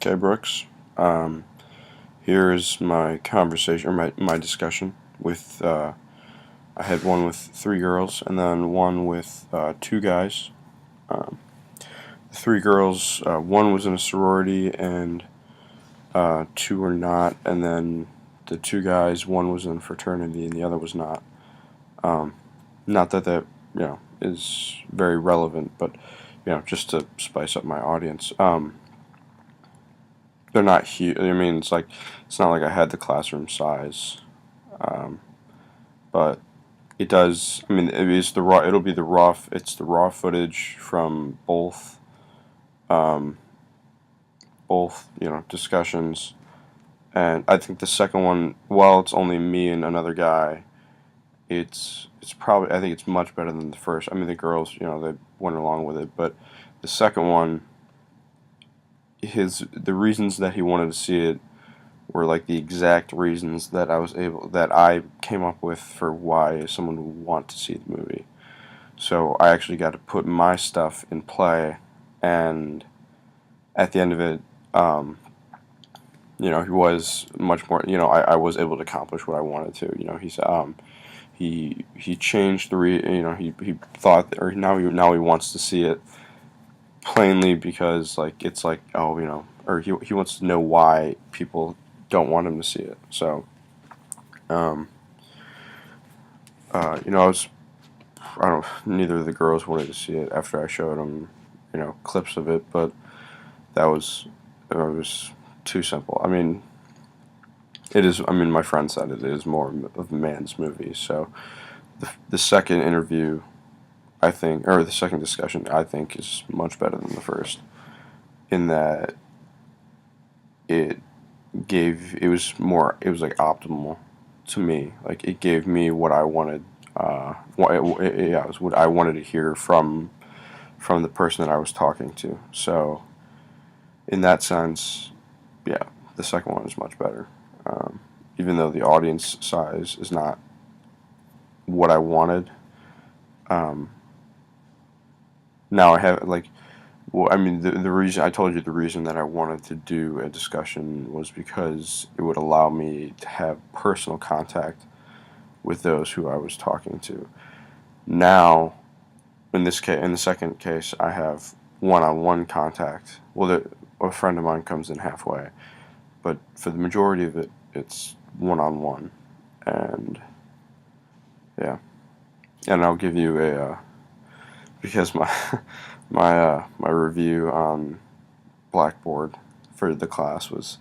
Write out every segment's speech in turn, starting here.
Okay, Brooks. Um, Here is my conversation, or my discussion with. I had one with three girls, and then one with two guys. Um, the three girls, one was in a sorority, and two were not. And then the two guys, one was in a fraternity, and the other was not. Um, Not that is very relevant, but just to spice up my audience. They're not huge. I mean, it's not like I had the classroom size, um, but it does. I mean, it is the raw. It'll be the raw. It's the raw footage from um, both discussions, and I think the second one, while it's only me and another guy, it's probably, I think it's much better than the first. I mean, the girls, they went along with it, but the second one, the reasons that he wanted to see it were like the exact reasons that I came up with for why someone would want to see the movie. So I actually got to put my stuff in play, and at the end of it, he was much more. I was able to accomplish what I wanted to. He changed he thought, or now he wants to see it plainly, because like it's like, oh, or he wants to know why people don't want him to see it. So um, I was, I don't neither of the girls wanted to see it after I showed them clips of it, but that was it was too simple. I mean, it is. I mean, my friend said it is more of a man's movie. So the second interview, I think, or the second discussion, I think, is much better than the first, in that it it was like optimal to me. Like, it gave me what I wanted. Yeah, it was what I wanted to hear from the person that I was talking to. So in that sense, yeah, the second one is much better. Even though the audience size is not what I wanted. Um, Now I have, like, well, I mean, the reason I told you, the reason that I wanted to do a discussion was because it would allow me to have personal contact with those who I was talking to. Now, in the second case, I have one-on-one contact. Well, a friend of mine comes in halfway, but for the majority of it, it's one-on-one, and yeah, and I'll give you because my my review on Blackboard for the class was,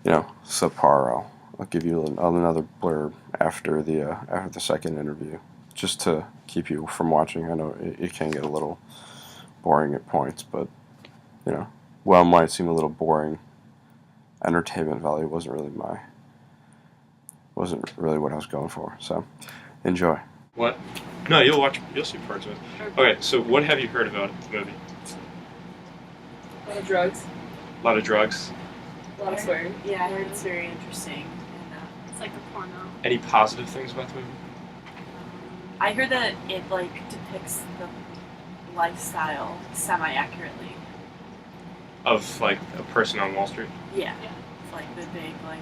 subpar. I'll give you another blurb after the second interview, just to keep you from watching. I know it can get a little boring at points, but while it might seem a little boring, entertainment value wasn't really what I was going for. So enjoy. What? No, you'll see parts of it. Okay, so what have you heard about the movie? A lot of drugs. A lot of drugs. A lot of swearing. Yeah, I heard it's very interesting. And, It's like a porno. Any positive things about the movie? I heard that it depicts the lifestyle semi-accurately. Of like a person on Wall Street. Yeah. It's like the big money.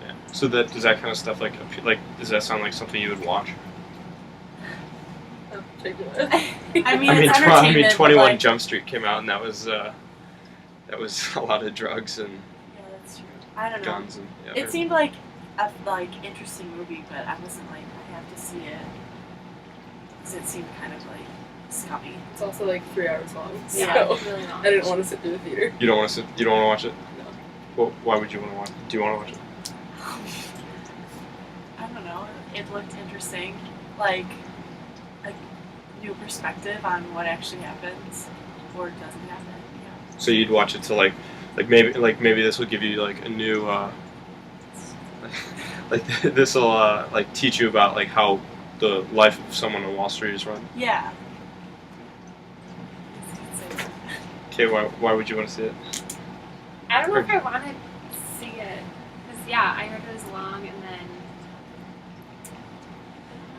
Yeah. So does that kind of stuff does that sound like something you would watch? Not particular. I mean, it's entertainment. 21 Jump Street came out, and that was a lot of drugs and Yeah, that's true. I don't know. guns and. Yeah, It seemed like a interesting movie, but I wasn't like, I have to see it, because it seemed kind of like scummy. It's also like 3 hours long. So Yeah, really not. I didn't want to sit through the theater. You don't want to watch it? No. Well, why would you want to watch it? Do you want to watch it? I don't know. It looked interesting, like a new perspective on what actually happens or doesn't happen. Yeah. So you'd watch it to maybe this will give you like a new this will teach you about like how the life of someone on Wall Street is run. Yeah. Okay, why would you want to see it? I don't know if I want to see it. Because, yeah, I heard it was long and then.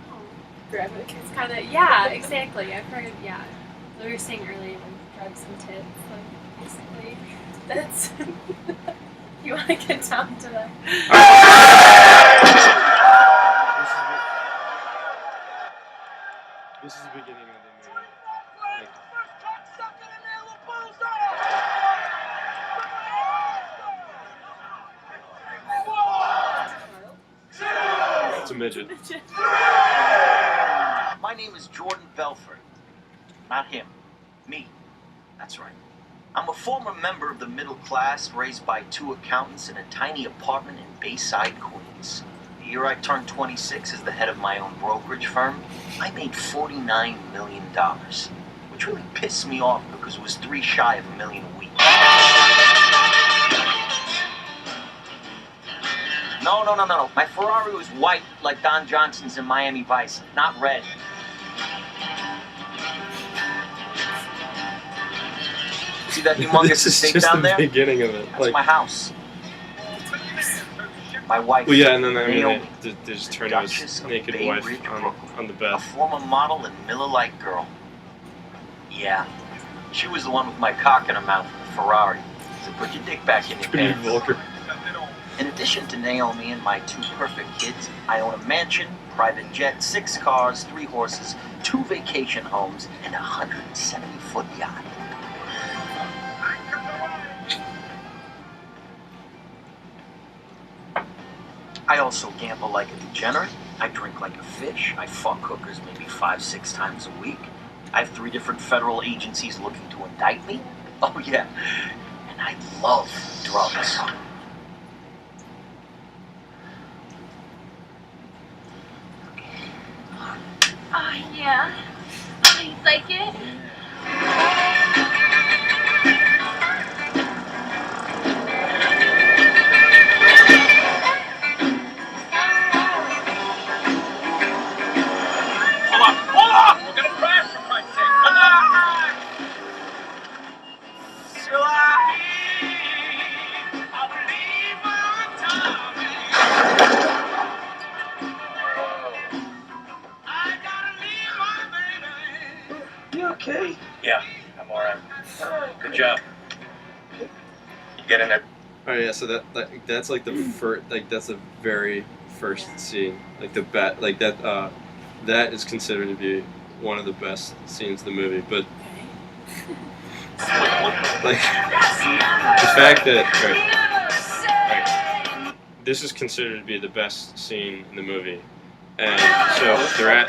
I don't know. Graphic. It's kind of. Yeah, exactly. I've heard, yeah. So we were saying earlier, like drugs and tits, like basically. That's. You want to get down to that? This is the beginning of the movie. Like, it's a midget. My name is Jordan Belfort. Not him. Me. That's right. I'm a former member of the middle class raised by two accountants in a tiny apartment in Bayside, Queens. The year I turned 26 as the head of my own brokerage firm, I made $49 million, which really pissed me off because it was 3 shy of $1 million a week. No. My Ferrari was white like Don Johnson's in Miami Vice, not red. See that humongous This is estate just down the there? beginning of it. That's Like, my house. My wife. well, yeah, and then I mean, Naomi, they just turn to Duchess his of naked Bay wife Ridge, on Brooklyn. the A bed. former model and Miller Lite girl. Yeah, she was the one with my cock in her mouth in the Ferrari. So put your dick back in your Pretty pants. vulgar. In addition to Naomi and my 2 perfect kids, I own a mansion, private jet, 6 cars, 3 horses, 2 vacation homes, and a 170-foot yacht. I also gamble like a degenerate. I drink like a fish. I fuck hookers maybe 5-6 times a week. I have 3 different federal agencies looking to indict me. Oh yeah, and I love drugs. Oh, yeah. Oh, you like it? Hold on! We're gonna crash for Christ's sake! Come on! So I believe my I gotta leave my baby. You okay? Yeah, I'm alright. Good job. You get in there. Oh yeah, so that's like the first, like that's the very first scene, like the like that that is considered to be one of the best scenes in the movie. But like the fact that right, this is considered to be the best scene in the movie, and so they're at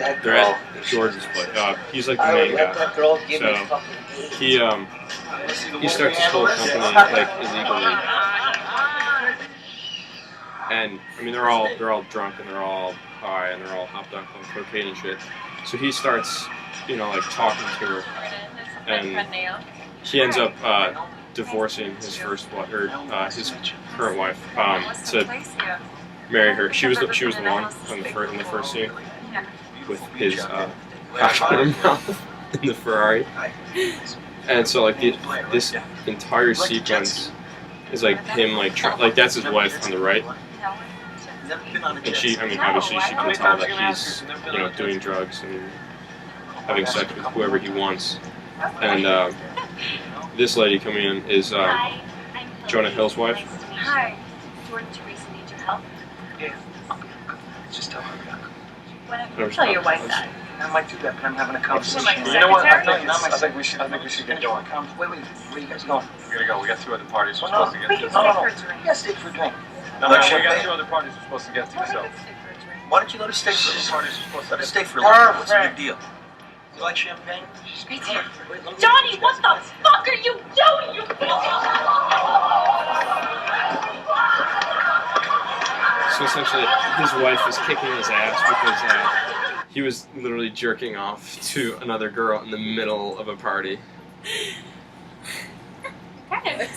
George's place. He's like the main guy. So he starts his whole company like illegally. And I mean they're all drunk and they're all high and they're all hopped up on cocaine and shit. So he starts, like talking to her, and he ends up divorcing his first wife, or his current wife, to marry her. She was the one in the first scene with his cock in her mouth in the Ferrari. And so like this entire sequence is like him like that's his wife on the right. And she, I mean, obviously she can tell that he's, doing drugs and having sex with whoever he wants. And this lady coming in is Jonah Hill's wife. Hi, Jordan Teresa needs your help. Yeah, just tell her. Why don't you tell your wife that? I might do that, but I'm having a conversation. my You know what? secretary? I think we should get going. Wait, where are you guys going? We gotta go. We got 2 other parties we're Well, supposed to We get can to. stay for a drink. Yeah, stay for a drink. No, Like we got champagne? 2 other parties we're supposed to get to. So Why don't you let us stay for a little? parties we're supposed to Let get us to. stay for a little. What's the big deal? You like champagne? Me too. Wait, let me- Johnny, what the fuck are you doing, you So essentially, his wife is kicking his ass because he was literally jerking off to another girl in the middle of a party. Is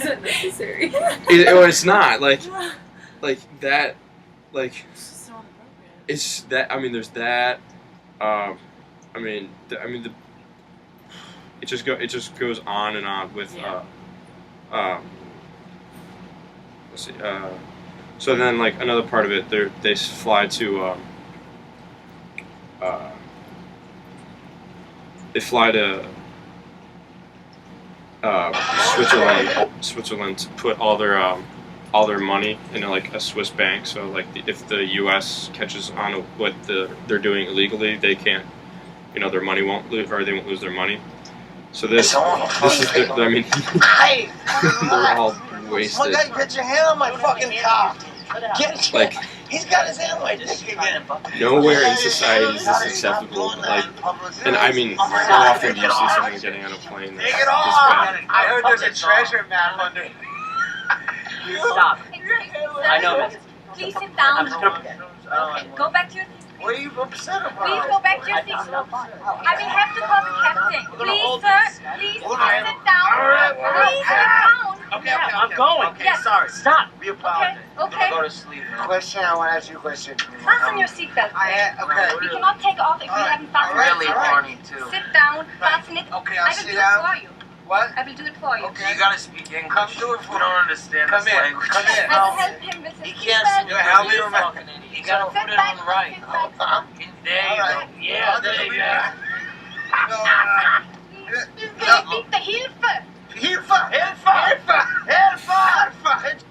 it necessary? It's not like that. Like It's just so inappropriate. it's that. I mean, there's that. It just goes on and on with. Yeah. Let's see. So then, like another part of it, they fly to. They fly to Switzerland to put all their money in like a Swiss bank. So like if the U.S. catches on to what they're doing illegally, they can't, their money won't lose, or they won't lose their money. So this is I mean, they're all wasted. My guy, get your hand on my fucking car. Like, He's got his hand on my dick again. nowhere in society is this acceptable. Like, and I mean, how often do you see someone getting on a plane that's Take it off. bad? I heard there's a treasure map under. Stop. I know, miss. Please sit down. I'm just gonna... Okay, go back to your seat. What are you upset about? Please go back to your seat. I will have to call the captain. Please, sir. Please, sit down. Please sit down. Okay, I'm going. Okay, Yes. sorry. Stop. We apologize. Okay. Go to sleep. Question, I want to ask you a question. Fasten your seatbelt. Okay. We cannot take off if we haven't fastened Really it. horny, too. Sit down. Fasten it. Okay, I I'll will sit do down. it for you. What? I will do it for you. Okay. You gotta speak English. Come do it for me. We don't understand this this language. Come here. I will help him with his He can't seatbelt. see. Help me remember. You gotta Sit put it back. on right. Sit back. There you go. Yeah, there you go. Bitte Hilfe! Hilfe! Hilfe! Hilfe! Hilfe!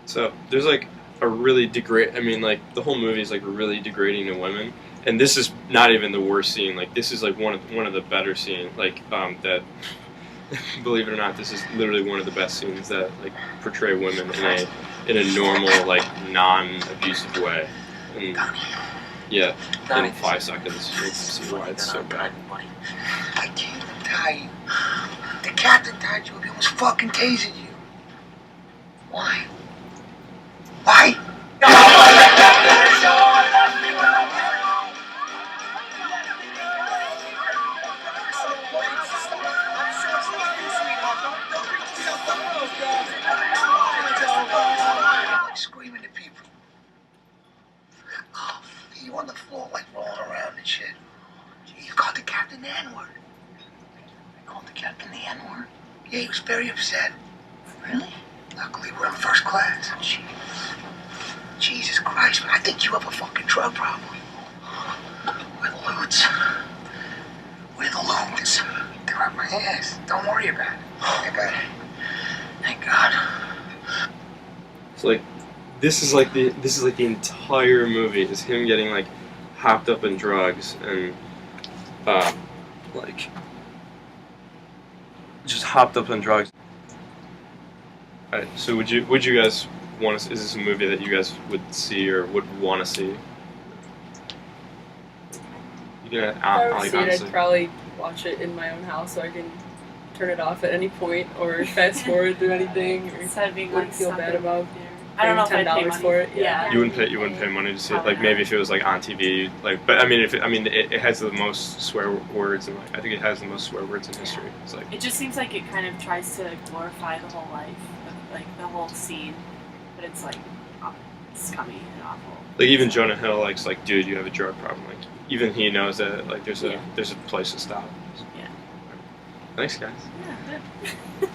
So there's like a really I mean, like the whole movie is like really degrading to women, and this is not even the worst scene. Like this is like one of the better scenes. Like that. Believe it or not, this is literally one of the best scenes that like portray women in a normal, like non-abusive way. And yeah, in 5 seconds you can see why it's so bad. I can't tie you. The captain tied you up. He was fucking tasing you. Why? Why? Screaming at people. Oh, you on the floor like rolling around and shit. You called the captain the N-word. I called the captain the N-word? Yeah, he was very upset. Really? Luckily, we're in first class. Jesus Christ, man, I think you have a fucking drug problem. We're the loots. We're the loots. They're up my ass. Don't worry about it. I got it. Thank God. So like, this is like the entire movie is him getting like hopped up in drugs and like just hopped up in drugs. Alright, so would you guys want to? Is this a movie that you guys would see or would want to see? You can If I were to like see it, honestly. I'd probably watch it in my own house so I can turn it off at any point or fast forward through anything or Instead of being wouldn't like feel stuck bad in about there. I don't know if I'd pay $10 money for it. Yeah. You wouldn't pay money to see it. Like maybe if it was like on TV, like. But I mean, it has the most swear words, and like, I think it has the most swear words in history. It's like It just seems like it kind of tries to glorify the whole life, like the whole scene, but it's like scummy and awful. like even Jonah Hill like dude, you have a drug problem. Like even he knows that like there's a place to stop. Yeah. Thanks, guys. Yeah.